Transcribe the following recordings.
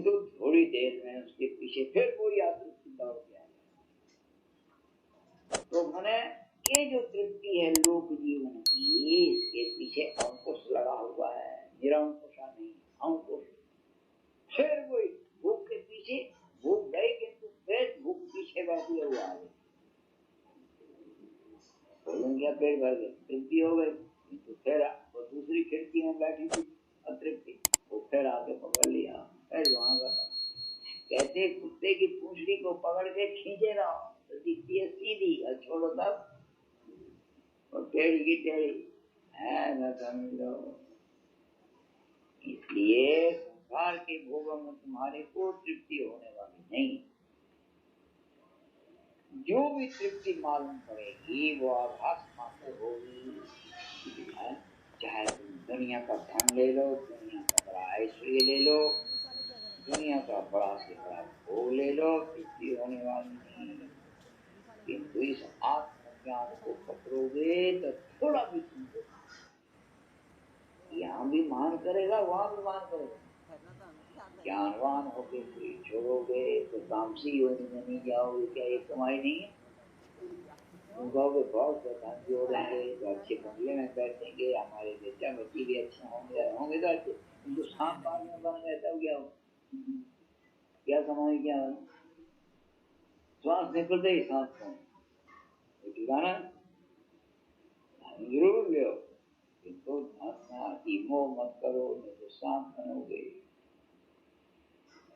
किंतु थोड़ी देर में उसके पीछे फिर कोई आतृप्ति दौड़ गया। तो मैंने ये जो तृप्ति है लोक जीवन की, इसके पीछे अंकुश लगा हुआ है, निरंकुशा नहीं, अंकुश। फिर वही भूख के पीछे भूख गए, किंतु फिर भूख पीछे बैठी हुआ है। क्या पेट भर गए, तृप्ति हो गई, किंतु फिर वो दूसरी खिड़की में बैठी थी अतृप्ति, वो फिर आके पकड़ लिया, फिर वहां का कहते कुत्ते की पूंछड़ी को पकड़ के खींचे रहो तो दिखती है सीधी, और छोड़ो तब और टेढ़ी की टेढ़ी है न समझो। इसलिए संसार के भोगों में तुम्हारे को तृप्ति होने वाली नहीं। जो भी तृप्ति मालूम पड़ेगी वो आभास मात्र होगी। चाहे तुम दुनिया का धन ले लो, दुनिया का बड़ा ऐश्वर्य ले लो, दुनिया का बड़ा से बड़ा भोग ले लो, तृप्ति होने वाली नहीं। किंतु इस आत्मज्ञान को पकड़ोगे तो थोड़ा भी तुमको यहाँ भी मान करेगा, वहां भी मान करेगा। ज्ञानवान होके कोई छोड़ोगे तो तामसी योनि में नहीं जाओगे, क्या ये कमाई नहीं है? तुम कहोगे बहुत धन जोड़ेंगे तो अच्छे बंगले में बैठेंगे, हमारे बेटा बेटी भी अच्छे होंगे तो अच्छे, किंतु सांप पानी में बन गए तब क्या हो? क्या कमाई, क्या हो? श्वास निकलते ही सांस कौन ठिकाना जरूर ले, किंतु मोह मत करो, नहीं तो सांप बनोगे।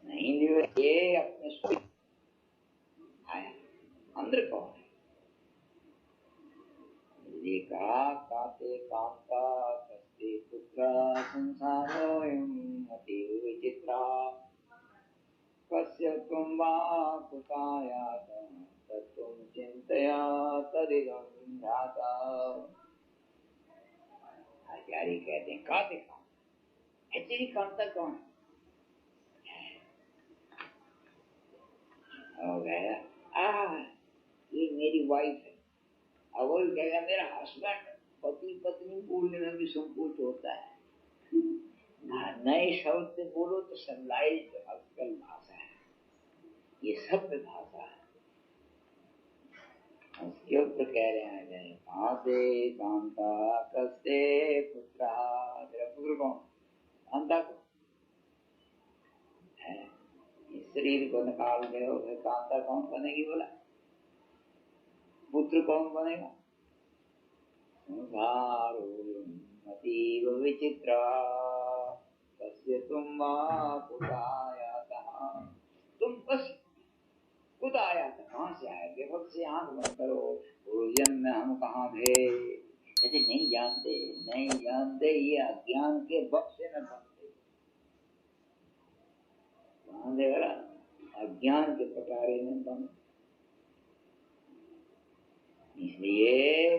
नहीं लियो ये अपने स्वयं आया अंदर कौन है? कहा काते कांता कस्ते पुत्रा संसारोऽयं अतीव विचित्रा कस्य त्वं वा कुतायात तत्त्वं चिन्तया तदिदं भ्राता। आचार्य कहते हैं काते कांता, एक्चुअली कांता कौन है? हो गया ये मेरी वाइफ है। अब वो कहेगा मेरा हस्बैंड, पति पत्नी बोलने में भी संकोच होता है। नए शब्द से बोलो तो सनलाइट आजकल भाषा है, ये सभ्य भाषा है। उसके ऊपर कह रहे हैं कहाँ से कांता कस्ते पुत्रा, तेरा पुत्र कौन? कांता को है, इस शरीर को निकाल गए हो, कांता कौन बनेगी? बोला पुत्र कौन बनेगा? अतीव विचित्रा कस्य तुम कुतायातः, तुम बस कुतायात कहाँ से आए? बेवक्त से आंख बंद करो, जन्म में हम कहाँ थे? कहते नहीं जानते, नहीं जानते, ये अज्ञान के बक्से में बनते। कहाँ देगा? अज्ञान के पटारे में बन। इसलिए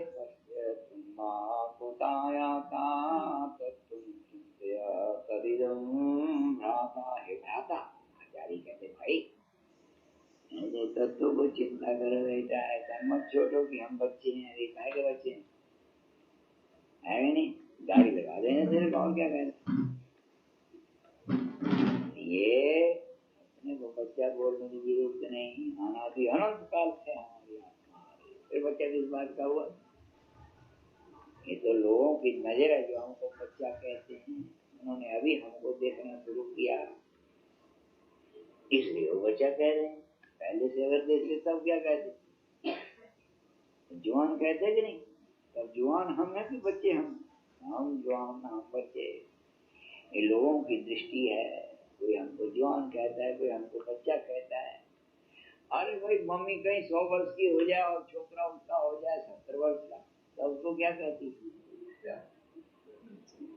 कुतायाता तत्त्वं चिन्तया तदिदं भ्राता। हे भ्राता, आचार्य कहते भाई तत्व को चिंता कर रहता है, मत छोड़ो कि हम बच्चे हैं, अरे काहे के बच्चे हैं, है नहीं? गाड़ी लगा देने तेरे को, क्या कहते? ये अपने को बच्चा बोलने की जरूरत नहीं, अनादि अनंत काल से हमारी आत्मा, फिर बच्चा किस बात का हुआ? ये तो लोगों की नजर है जो हमको बच्चा कहते हैं, उन्होंने अभी हमको देखना शुरू किया, इसलिए वो बच्चा कह रहे हैं। पहले से अगर देख ले तब क्या कहते? जवान कहते कि नहीं? तब जवान हम हैं कि बच्चे हम जवान, हम बच्चे। ये लोगों की दृष्टि है, कोई हमको जवान कहता है, कोई हमको बच्चा कहता है। अरे भाई मम्मी कहीं 100 वर्ष की हो जाए और छोकरा उसका हो जाए 70 वर्ष का, तो उसको क्या कहती?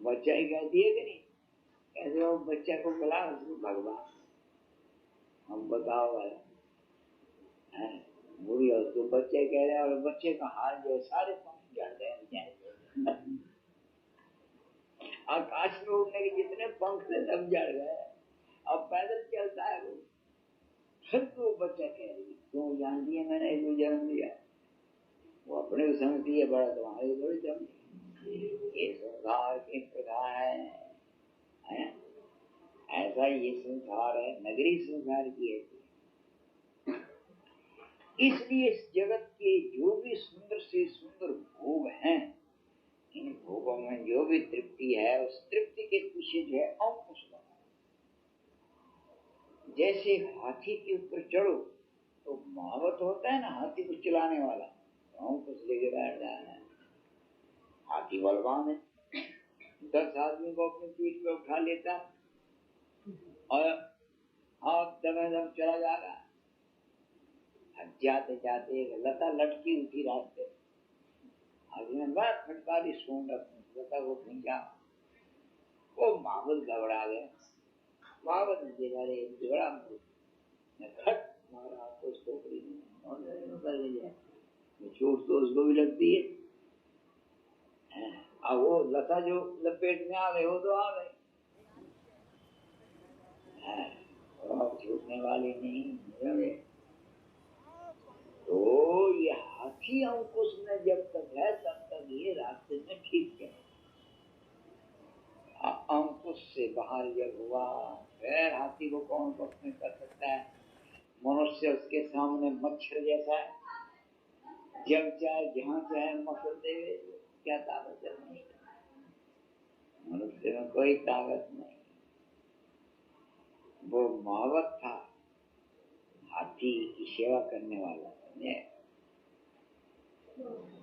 बच्चा ही कहती है कि नहीं? ऐसे वो बच्चा को बुला उसको भगवान, हम बताओ बुरी, उसको बच्चे कह रहे हैं, और बच्चे का हाल जो सारे पंख जड़ गए, आकाश में उड़ने के जितने पंख थे सब जड़ गए, अब पैदल चलता है वो। फिर तो बच्चा कह रही क्यों जानती है मैंने इसको जन्म दिया, वो अपने को समझती है बड़ा, तुम्हारे थोड़ी समझ। ये संसार की प्रथा है, ऐसा ये संसार है, नगरी संसार की ऐसी। इसलिए इस जगत के जो भी सुंदर से सुंदर भोग हैं, इन भोगों में जो भी तृप्ति है, उस तृप्ति के पीछे जो है अंकुश लगा। जैसे हाथी के ऊपर चढ़ो तो महावत होता है ना, हाथी को चलाने वाला, अंकुश लेके बैठ जाना है। हाथी बलवान है, 10 आदमी को अपनी पीठ पे उठा लेता और हाथ दम चला जा रहा है। जाते जाते एक लता लटकी उठी रास्ते, आदमी बड़ा फटकारी सूंड अपनी लता को खींचा, वो महावत घबरा गया। महावत ने देखा रे बड़ा खट मारा तो उसको चोट तो उसको भी लगती है। अब वो लता जो लपेट में आ गई वो तो आ गई, छूटने वाली नहीं। तो ये हाथी अंकुश में जब तक है तब तक ये रास्ते में ठीक है। अंकुश से बाहर जब हुआ फिर हाथी को कौन पकड़ कर सकता है। मनुष्य उसके सामने मच्छर जैसा है, जब चाहे जहाँ चाहे मसल देवे, क्या ताकत है? नहीं, मनुष्य में कोई ताकत नहीं। वो महावत था, हाथी की सेवा करने वाला।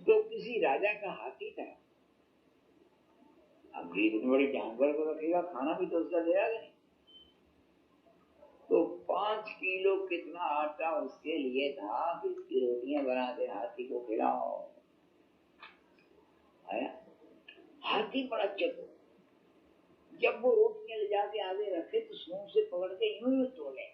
तो किसी राजा का हाथी था। अब इतने बड़े जानवर को रखेगा, खाना भी तो उसका देगा नहीं। तो 5 किलो कितना आटा उसके लिए था कि इसकी रोटियां बना दे, हाथी को खिलाओ। आया हाथी बड़ा चतुर, जब वो रोटियां ले जाके आगे रखे तो सूंड से पकड़ के यूं ही तोड़े।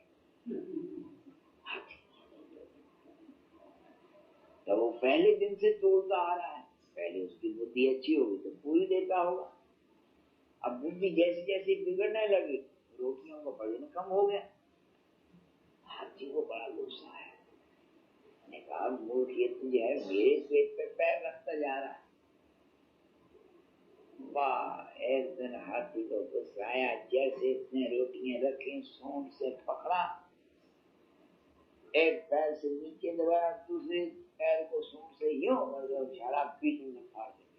तो वो पहले दिन से तोड़ता आ रहा है, पहले उसकी बुद्धि अच्छी होगी तो पूरी देता होगा। अब बुद्धि जैसे जैसे बिगड़ने लगी, रोटियों का वजन कम हो गया। हाथी को बड़ा गुस्सा है, मैंने कहा मूर्ख ये तुझे है मेरे पेट पे पैर रखता जा रहा है। वाह, एक दिन हाथी को गुस्सा आया, जैसे इसने रोटियां रखी सूंड से पकड़ा, एक पैर से नीचे दबाया, दूसरे पैर को सूंड से यूं उछाला, पीठ में फाड़ दिया।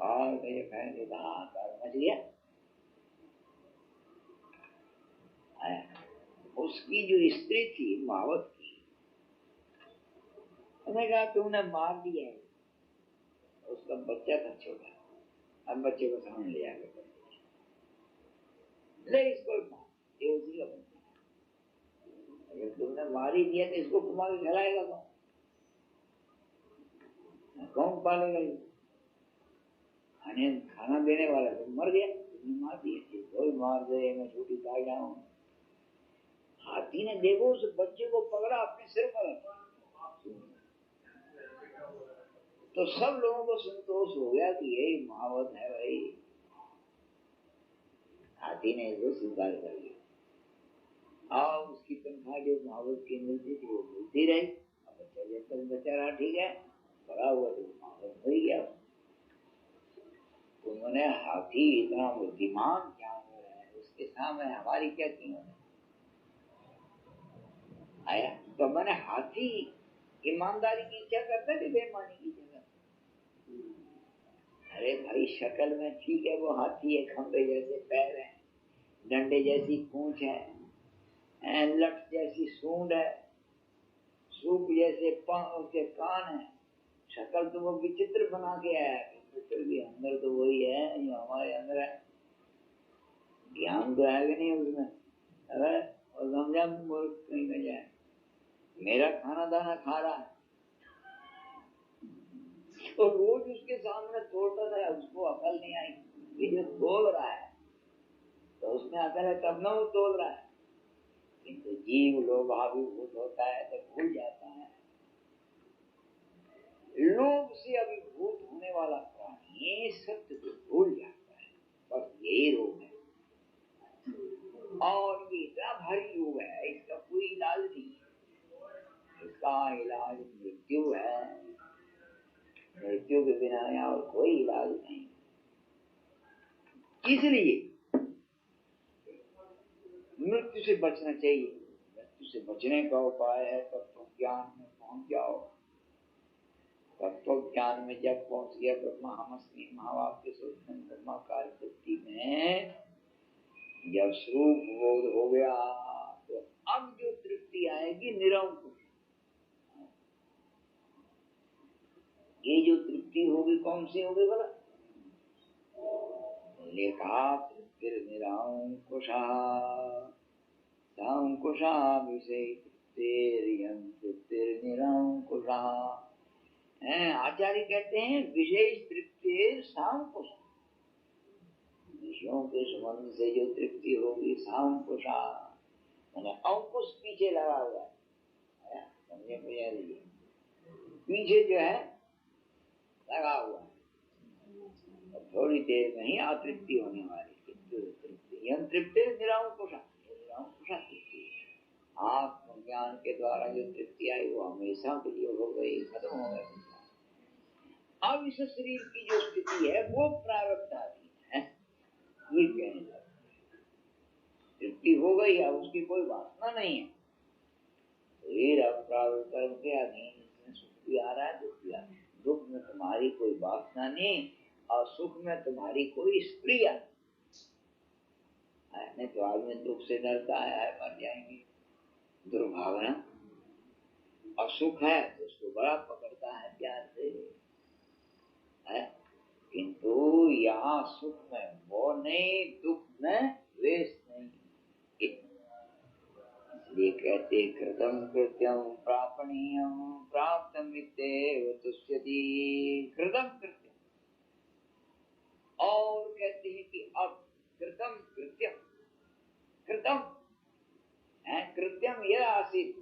और मेरे पैर के दांत मच गया। उसकी जो स्त्री थी महावत की, उसने कहा तुमने मार दिया है। उसका बच्चा था छोटा, अब बच्चे को सामने ले आकर ले इसको मार, ये उसी का बच्चा। अगर तुमने मार ही दिया तो इसको घुमा के खिलाएगा कौन पालेगा? खाना देने वाला तो मर गया, मार दिया, कोई मार दे मैं छुट्टी पा जाऊं। हाथी ने देखो उस बच्चे को पकड़ा, अपने सिर पर रखा, तो सब लोगों को संतोष हो गया कि यही महावत है भाई। हाथी ने इसको स्वीकार कर लिया और उसकी तनख्वाह जो महावत की मिलती थी वो मिलती रही। अब बच्चा जब तक बच्चा रहा ठीक है, बड़ा हुआ तो महावत हो गया। उन्होंने हाथी इतना बुद्धिमान जानवर है, उसके सामने हमारी क्या कीमत है? आया तो मैंने हाथी ईमानदारी की इच्छा करता कि बेईमानी की जगह। अरे भाई शक्ल में ठीक है वो हाथी है, खंबे जैसे पैर है, डंडे जैसी पूंछ है, लठ जैसी सूंड है, सूप जैसे उसके कान है। शक्ल तो वो विचित्र बना के आया है, फिर भी अंदर तो वही है जो हमारे अंदर है। ज्ञान तो है कि नहीं उसमें? अरे और समझा कहीं न जाए, मेरा खाना दाना खा रहा है तो रोज उसके सामने तोड़ता था, उसको अकल नहीं आई। ये जो तोड़ रहा है तो उसमें अकल है तब ना वो तोड़ रहा है, किंतु जीव लोभाभिभूत होता है तो भूल जाता है। लोभ से अभिभूत होने वाला प्राणी सत्य को भूल जाता है, बस यही रोग है। और ये इतना भारी रोग है, इसका कोई इलाज नहीं है। इसका इलाज मृत्यु है, मृत्यु के बिना और कोई इलाज नहीं। इसलिए मृत्यु से बचना चाहिए। मृत्यु से बचने का उपाय है तत्व ज्ञान में पहुंच जाओ। तत्व ज्ञान में जब पहुंच गया ब्रह्माहमस्मि महावाक्य सोचन ब्रह्माकार वृत्ति में जब स्वरूप बोध हो गया तो अब जो तृप्ति आएगी निरंकुश। ये जो तृप्ति होगी कौन सी होगी बोला? लेखा तृप्तिर्निरंकुशा सांकुशा विषय तृप्तिर्निरंकुशा। आचार्य कहते हैं विशेष तृप्ति सांकुश, विषयों के संबंध से जो तृप्ति होगी सांकुशा, मैंने अंकुश पीछे लगा हुआ है, समझे भैया? पीछे जो है लगा हुआ है, थोड़ी देर में ही अतृप्ति होने वाली तृप्ति। यह तृप्ति निरंकुशा, निरंकुशा तृप्ति। आत्मज्ञान के द्वारा जो तृप्ति आई वो हमेशा के लिए हो गई, खत्म हो गई। अब इस शरीर की जो स्थिति है वो प्रारब्धाधीन है, ये कहने लगे। तृप्ति हो गई है, उसकी कोई वासना नहीं है। शरीर अब प्रारब्ध कर्म के अधीन, इसमें सुख भी आ रहा है, दुख भी आ रहा है। दुख में तुम्हारी कोई वासना नहीं और सुख में तुम्हारी कोई स्प्रिया नहीं। तो आदमी दुख से डरता है, मर जाएंगे, दुर्भावना। और सुख है तो उसको बड़ा पकड़ता है प्यार से है। किंतु यहाँ सुख में वो नहीं, दुख में द्वेष नहीं। इसलिए कहते कृतम कृत्यम प्रापणीयम प्राप्तम इत्येव तुष्यति। कृतम कृत्यम, और कहते हैं कि अब कृतम कृत्यम, कृतम है कृत्यम यह आसित,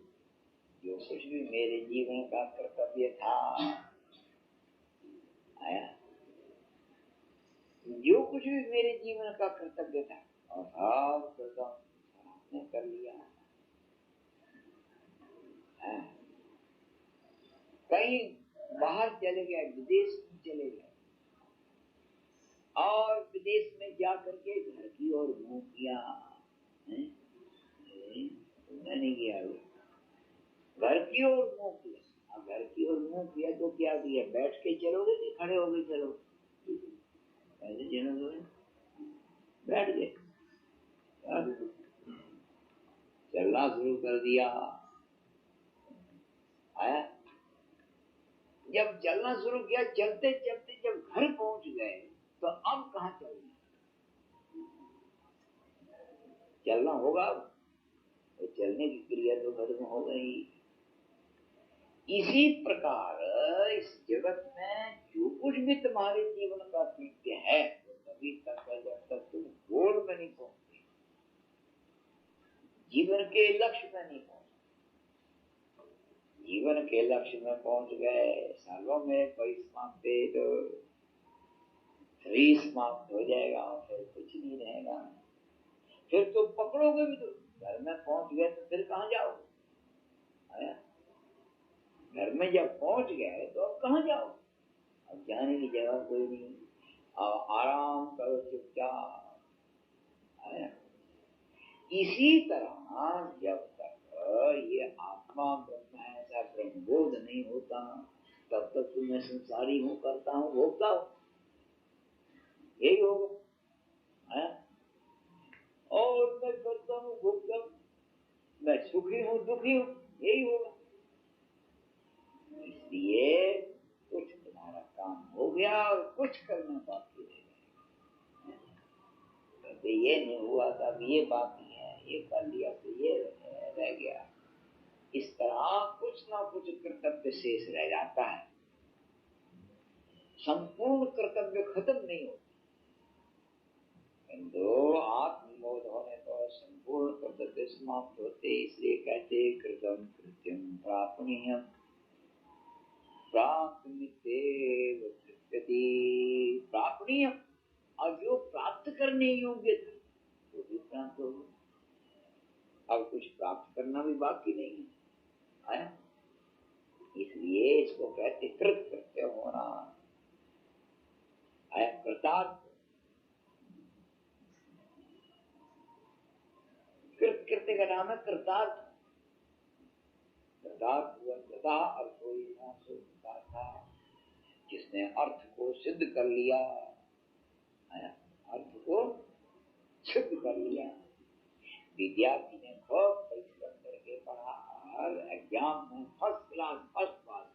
जो कुछ भी मेरे जीवन का कर्तव्य था, आया जो कुछ भी मेरे जीवन का कर्तव्य था और सब कृतम कर लिया। कहीं बाहर चले गए, विदेश में चले गए और विदेश में जा करके घर की ओर मुंह किया, नहीं किया, घर की ओर मुंह किया। अब घर की ओर मुंह किया तो क्या किया? बैठ के चलोगे कि खड़े हो गए चलोगे? ऐसे चलोगे, बैठ गए, चलना शुरू कर दिया। आया जब चलना शुरू किया, चलते चलते जब घर पहुंच गए तो अब कहाँ चलना? चलना होगा, तो चलने की क्रिया तो खत्म हो गई। इसी प्रकार इस जगत में जो कुछ भी तुम्हारे जीवन का कृत्य है तो तभी तक है जब तक तुम गोल में नहीं पहुंचते, जीवन के लक्ष्य में नहीं पहुंचते। जीवन के लक्ष्य में पहुंच गए, सालों में परिसमाप्ति तो शरीर समाप्त हो जाएगा, फिर कुछ नहीं रहेगा। फिर तो पकड़ोगे भी, तो घर में पहुंच गए तो फिर कहाँ जाओगे? आया घर में जब पहुंच गए तो अब कहाँ जाओ? अब जाने की जगह कोई नहीं। अब आराम करो चुपचाप। आया इसी तरह जब तक ये आत्मा ब्रह्म है ऐसा ब्रह्मबोध नहीं होता तब तक तो मैं संसारी हूँ, करता हूँ, भोगता हूँ, यही होगा। और मैं करता हूँ, भोगता हूँ, मैं सुखी हूँ, दुखी हूँ, यही होगा। इसलिए कुछ तुम्हारा काम हो गया और कुछ करना बाकी रह गया। ये नहीं हुआ था, ये बाकी है, ये कर लिया तो ये रह गया। इस तरह कुछ ना कुछ कर्तव्य शेष रह जाता है, संपूर्ण कर्तव्य खत्म नहीं होता। किंतु आत्मबोध होने पर संपूर्ण कर्तव्य समाप्त होते। इसलिए कहते कृतम कृत्यम प्रापणीयम प्राप्तमित्येव तृप्यति। प्रापणीयम, और जो प्राप्त करने योग्य था वो भी प्राप्त हो गया। अब कुछ प्राप्त करना भी बाकी नहीं है। आया इसलिए इसको कहते कृत कृत्य होना। आया कृतार्थ, कृत्य का नाम है कृतार्थ। कृतार्थ कृता अर्थो था, जिसने अर्थ को सिद्ध कर लिया, अर्थ को सिद्ध कर लिया। विद्यार्थी ने खूब परिश्रम करके पढ़ा और एग्जाम में first class first pass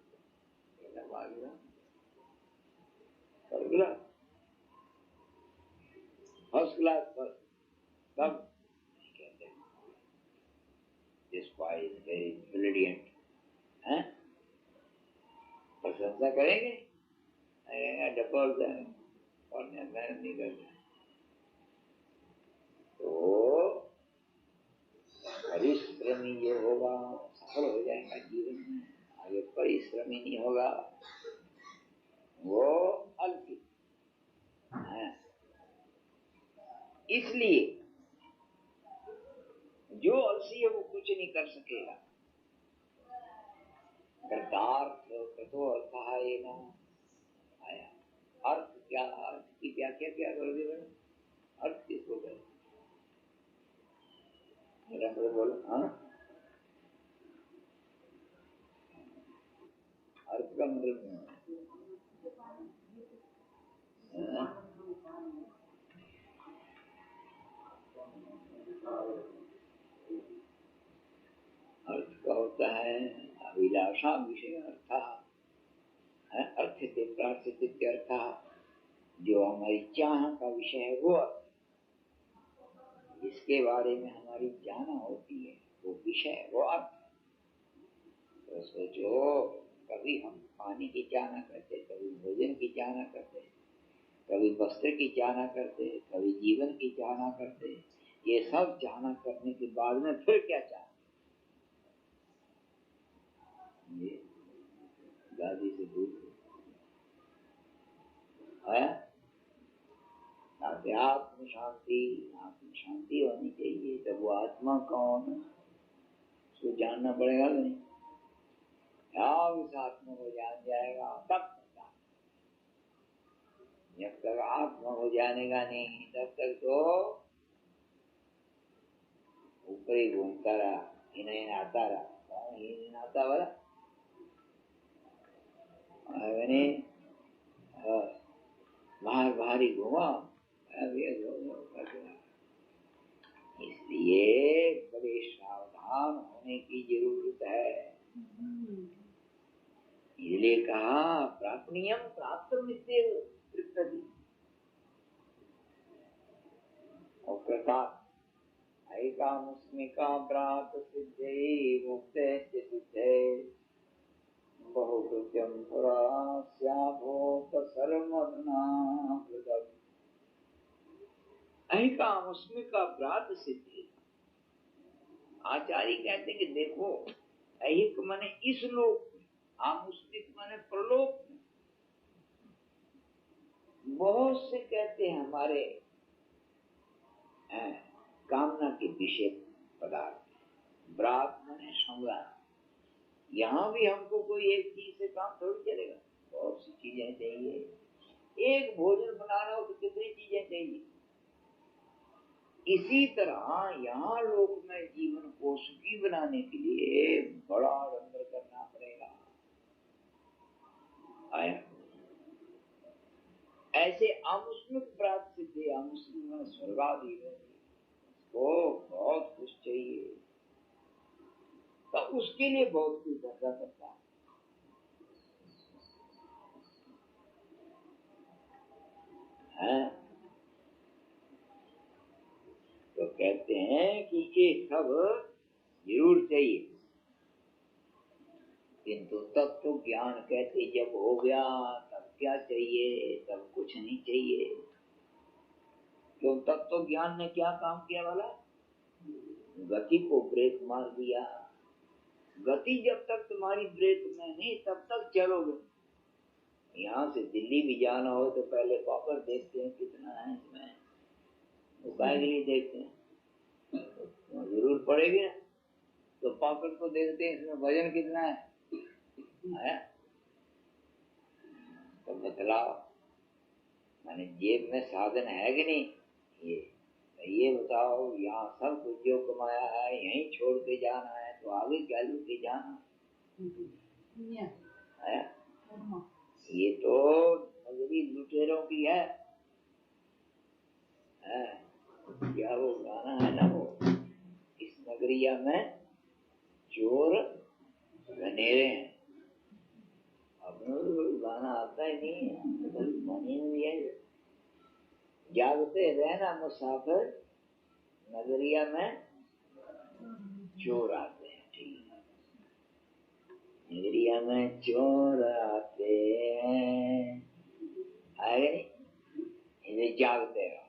first class first, तब कहते हैं this boy is very brilliant, हैं? प्रशंसा करेंगे, डबल और मेहनत नहीं करते। तो परिश्रमी जो होगा सफल हो जाएगा जीवन में, आगे परिश्रमी नहीं होगा वो अलसी है। इसलिए जो अलसी है वो कुछ नहीं कर सकेगा। कृतार्थ कृतो अर्थः एव आया। अर्थ क्या, अर्थ की व्याख्या क्या कर दी मैंने? अर्थ किसको कहते हैं? बोलो। हाँ, अर्थ का मतलब अर्थ का होता है अभिलाषा विषय अर्थ, अर्थ से प्रार्थित अर्थ, जो हमारी चाह का विषय है वो अर्थ, जिसके बारे में हमारी चाहना होती है वो विषय वो अर्थ। तो सोचो, कभी हम पानी की चाहना करते, कभी भोजन की चाहना करते, कभी वस्त्र की चाहना करते, कभी जीवन की चाहना करते। ये सब चाहना करने के बाद में फिर क्या चाहते? ये दादी से दूर है। आत्म शांति होनी चाहिए। तब वो आत्मा कौन है उसको जानना पड़ेगा नहीं। क्या उस आत्मा को जान जाएगा तब पता। जब तक आत्मा को जानेगा नहीं तब तक तो ऊपर ही घूमता रहा, हिन आता रहा। हिन आता वाला बाहर ही घूमा। इसलिए बड़े सावधान होने की जरूरत है। इसलिए कहा प्रापणीयम प्राप्तम और कृतार्थ ऐकामुष्मिका प्राप्त सिद्धे मुक्ते सिद्धे बहुकृत्यम पुरा स्याभोत सर्वमधुना कृतम्। ऐकामुष्मिका प्राप्त सिद्धि। आचार्य कहते हैं कि देखो, ऐहिक माने इस लोक में, आमुष्मिक माने प्रलोक में। बहुत से कहते हैं हमारे कामना के विषय पदार्थ, ब्रात माने संग्राम। यहाँ भी हमको कोई एक चीज से काम थोड़ी चलेगा, बहुत सी चीजें चाहिए। एक भोजन बनाना हो तो कितनी चीजें चाहिए। इसी तरह यहाँ लोक में जीवन को सुखी बनाने के लिए बड़ा आडंबर करना पड़ेगा। आया ऐसे आमुष्मिक प्राप्त सिद्धि, आमुष्मिक में स्वर्गादि को बहुत कुछ चाहिए, तो उसके लिए बहुत कुछ धंधा करता है। तो कहते हैं कि ये सब जरूर चाहिए, किंतु तत्व ज्ञान कहते जब हो गया तब क्या चाहिए? तब कुछ नहीं चाहिए। क्यों? तत्व ज्ञान ने क्या काम किया वाला? गति को ब्रेक मार दिया। गति जब तक तुम्हारी ब्रेक में नहीं तब तक चलोगे। यहाँ से दिल्ली भी जाना हो तो पहले पॉकेट देखते हैं कितना है इसमें, उपाय के लिए देखते हैं, जरूर पड़ेगी ना, तो पॉकेट को देखते हैं इसमें वजन कितना है? तो बतलाओ, माने जेब में साधन है कि नहीं? ये ये बताओ, यहाँ सब कुछ जो कमाया है यहीं छोड़ के जाना है, तो आगे क्या लेके जाना है? ये तो नगरी लुटेरों की है। क्या वो गाना है ना, वो इस नगरिया में चोर घनेरे हैं। अब गाना आता ही नहीं है, बनी हुई है। जागते रहना मुसाफिर, नगरिया में चोर आते हैं। ठीक है, नगरिया में चोर आते हैं, आए इन्हें जागते रहो।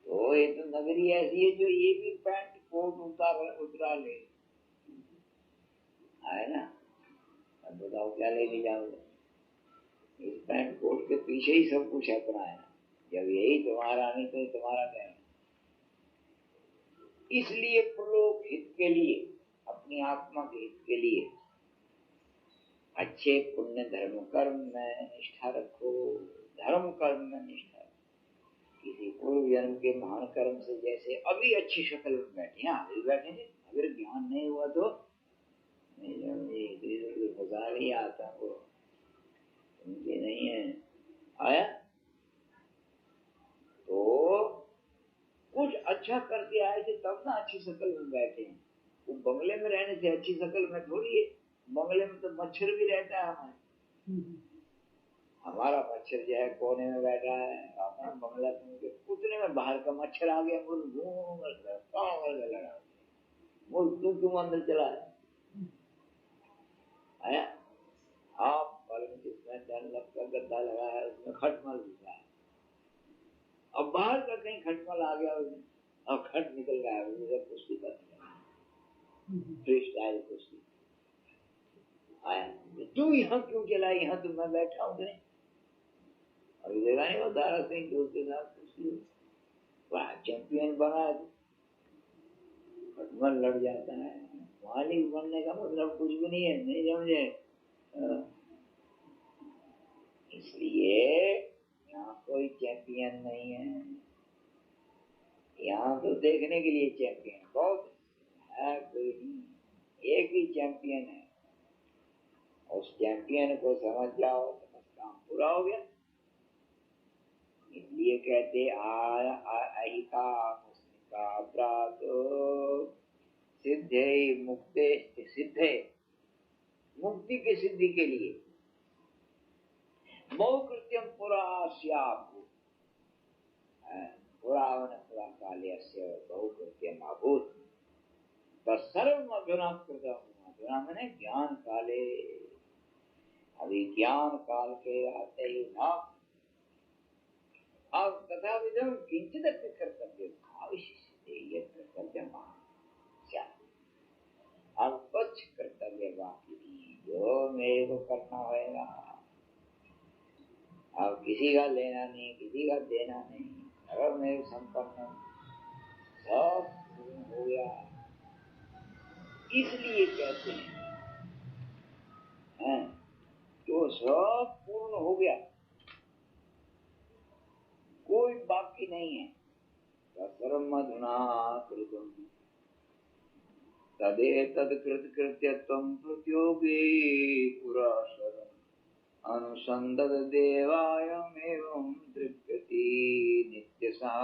तो ये तो नगरी ऐसी है जो ये भी पैंट कोट उतरा ले, है ना। अब बताओ क्या लेके जाओगे? इस पैंट कोट के पीछे ही सब कुछ अपना है। जब यही तुम्हारा नहीं तो तुम्हारा क्या है? इसलिए लोग हित के लिए, अपनी आत्मा के हित के लिए अच्छे पुण्य धर्म कर्म में निष्ठा रखो। धर्म कर्म में निष्ठा, किसी पूर्व जन्म के महान कर्म से, जैसे अभी अच्छी शक्ल में बैठे, अभी बैठे थे, अगर ज्ञान नहीं हुआ तो फसा नहीं आता, वो उनके नहीं है आया। तो कुछ अच्छा करके आए थे तब ना अच्छी शक्ल में बैठे हैं। वो बंगले में रहने से अच्छी शक्ल में थोड़ी है। बंगले में तो मच्छर भी रहता है हमारे। हमारा मच्छर जो है कोने में बैठा है, अपना बंगला उतने में बाहर का मच्छर आ गया, मुझ घूम लड़ा, मुझ तुम अंदर चला है। आप जिसमें डनलप का गद्दा लगा है उसमें खटमल घुसा है, अब बाहर का कहीं खटमल आ गया उसमें, अब खट निकल गया है, उसे कुश्ती करनी फ्री स्टाइल कुश्ती आया। तू यहाँ क्यों चला? यहाँ तो मैं बैठा हूँ नहीं। अभी देखा नहीं वो दारा सिंह जो उसके साथ कुश्ती बड़ा चैंपियन बना है, खटमल लड़ जाता है। मालिक बनने का मतलब कुछ भी नहीं है, नहीं समझे? इसलिए यहाँ कोई चैंपियन नहीं है। यहाँ तो देखने के लिए चैंपियन बहुत है, कोई नहीं, एक ही चैंपियन है। उस चैंपियन को समझ जाओ तो बस काम पूरा हो गया। इसलिए कहते अहिता मुस्लिका प्रातो सिद्धे मुक्ते सिद्धे, मुक्ति की सिद्धि के लिए बहुकृत्यम पुरा स्याभूत, पुरावन पुरा काल्यस्य बहुकृत्यम अभूत सर्व अधुना कृतम। अधुना मैंने ज्ञान काले, अभी ज्ञान काल के आते ही ना। अब तथा विधम किंचित कर्तव्य ये कर्तव्य क्या, अब कुछ कर्तव्य बाकी नहीं जो मेरे को करना होगा। अब किसी का लेना नहीं, किसी का देना नहीं, अगर मेरे संपन्न सब हो गया। इसलिए कहते हैं तो सब पूर्ण हो गया, कोई बाकी नहीं है। सर्वमधुना कृतम तदेतद् कृत्यत्वं प्रतियोगी पुराशरम् अनुसंदद देवायमेवं तृप्यति नित्यसा।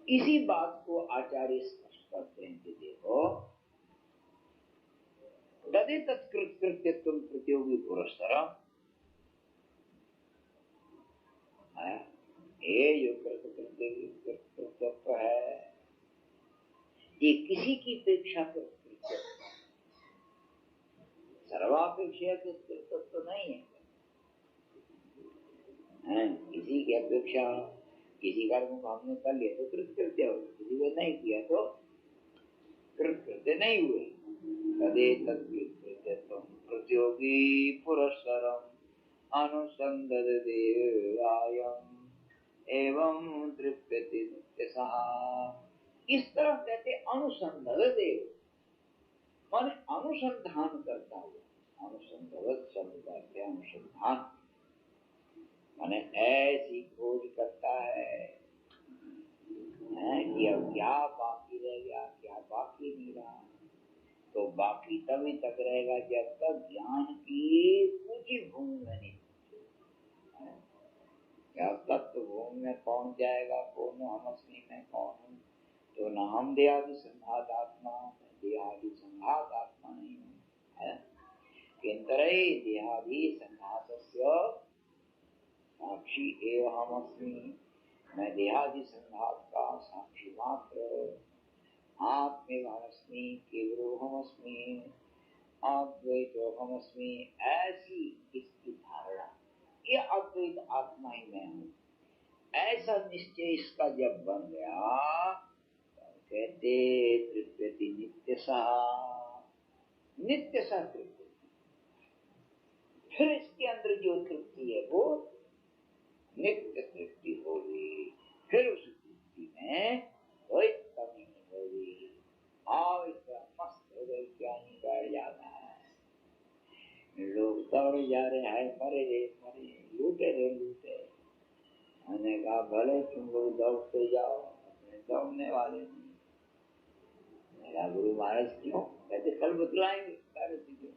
इसी बात को आचार्य स्पष्ट करते हैं कि देखो, तदेतद् कृत्यत्वं प्रतियोगी पुरस्सरम्, ये जो कृत्यत्व है ये किसी की अपेक्षा कृत्य, सर्वापेक्षा कृत्य तो नहीं है। किसी की अपेक्षा, किसी कर्म को हमने कर लिया तो कृत्य हो, किसी को नहीं किया तो कृत्य नहीं हुए। तदेतद् प्रतियोगी पुरस्सरम् अनुसंदद देवायम् एवं तृप्यति नित्यसः। इस तरह कहते अनुसंधन देव, माने अनुसंधान करता हुआ। अनुसंधान शब्द करते अनुसंधान, माने ऐसी खोज करता है कि अब क्या बाकी रह गया, क्या बाकी नहीं रहा। तो बाकी तभी तक रहेगा जब तक ज्ञान की पूरी भूमि में नहीं, जब तक तो भूमि में पहुंच जाएगा कौन हम अस्मी में कौन हूँ, तो न हम देहादि संघात आत्मा, देहादि संघात आत्मा नहीं है। केंद्रे देहादि संघातस्य साक्षी एव हम अस्मी, मैं देहादि संघात का साक्षी मात्र, आत्मेव हमस्मी, केवलो हमस्मी, अद्वैतो हमस्मी, ऐसी इसकी धारणा, ये अद्वैत आत्मा ही मैं हूँ, ऐसा निश्चय इसका जब बन गया तो कहते तृप्यति नित्यसा, नित्यसा तृप्ति। फिर इसके अंदर जो तृप्ति है वो नित्य तृप्ति होगी, फिर उस तृप्ति में कोई कमी नहीं होगी। और इतना मस्त हो गए क्या नहीं बैठ जाता है। लोग दौड़े जा रहे हैं, मरे रे मरे, लूटे रे लूटे। मैंने कहा भले तुम लोग दौड़ते जाओ, अपने दौड़ने वाले नहीं। मेरा गुरु महाराज क्यों कहते कल बतलाएंगे कार्य क्यों।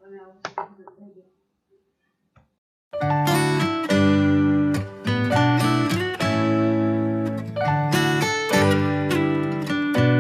When I was